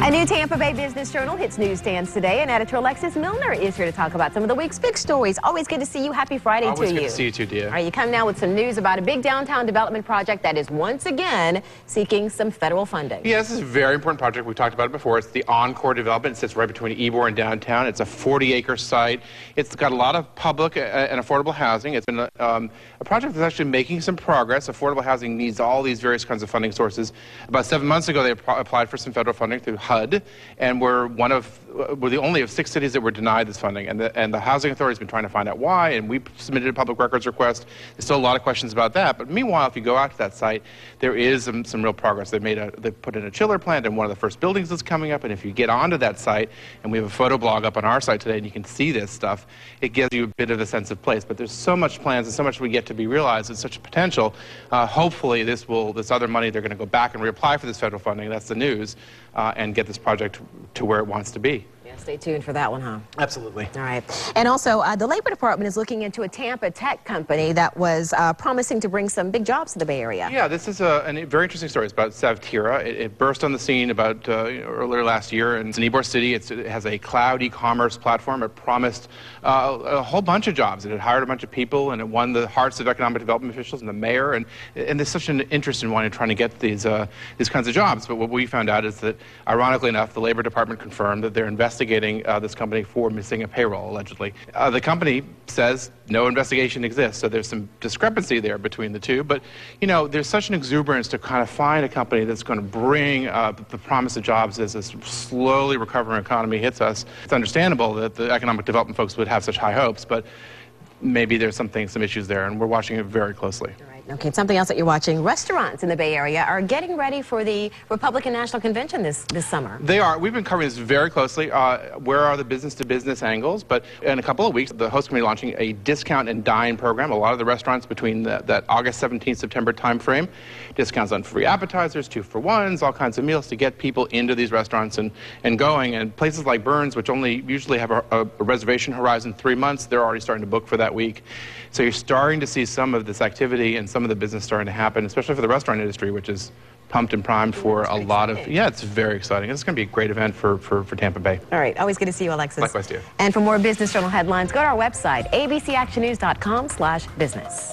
A new Tampa Bay Business Journal hits newsstands today, and editor Alexis Muellner is here to talk about some of the week's big stories. Always good to see you. Happy Friday to you. Always good to see you too, dear. All right, you come now with some news about a big downtown development project that is once again seeking some federal funding. Yeah, this is a very important project. We've talked about it before. It's the Encore development. It sits right between Ybor and downtown. It's a 40-acre site. It's got a lot of public and affordable housing. It's been a project that's actually making some progress. Affordable housing needs all these various kinds of funding sources. About 7 months ago, they applied for some federal funding through HUD, and we're the only of 6 cities that were denied this funding. And the housing authority's been trying to find out why, and we submitted a public records request. There's still a lot of questions about that. But meanwhile, if you go out to that site, there is some real progress. They put in a chiller plant in one of the first buildings that's coming up. And if you get onto that site, and we have a photo blog up on our site today, and you can see this stuff, it gives you a bit of a sense of place. But there's so much plans and so much we get to be realized. It's such a potential. Hopefully, this other money, they're going to go back and reapply for this federal funding. That's the news, and get this project to where it wants to be. Yeah, stay tuned for that one, huh? Absolutely. All right. And also, the Labor Department is looking into a Tampa tech company that was promising to bring some big jobs to the Bay Area. Yeah, this is a very interesting story. It's about Savtira. It burst on the scene about earlier last year, and it's in Ybor City. It has a cloud e-commerce platform. It promised a whole bunch of jobs. It had hired a bunch of people, and it won the hearts of economic development officials and the mayor. And there's such an interest in trying to get these kinds of jobs. But what we found out is that, ironically enough, the Labor Department confirmed that they're investigating this company for missing a payroll, allegedly. The company says no investigation exists, so there's some discrepancy there between the two. But, you know, there's such an exuberance to kind of find a company that's going to bring the promise of jobs as this slowly recovering economy hits us. It's understandable that the economic development folks would have such high hopes, but maybe there's some issues there, and we're watching it very closely. Okay, something else that you're watching. Restaurants in the Bay Area are getting ready for the Republican National Convention this summer. They are. We've been covering this very closely. Where are the business-to-business angles? But in a couple of weeks, the host committee launching a discount and dine program. A lot of the restaurants between that August 17th, September timeframe, discounts on free appetizers, 2-for-1s, all kinds of meals to get people into these restaurants and going. And places like Burns, which only usually have a reservation horizon 3 months, they're already starting to book for that week. So you're starting to see some of this activity and some of the business starting to happen, especially for the restaurant industry, which is pumped and primed for a lot of, yeah, it's very exciting. It's going to be a great event for Tampa Bay. All right, always good to see you, Alexis. Likewise, dear. And for more Business Journal headlines, go to our website, abcactionnews.com/business.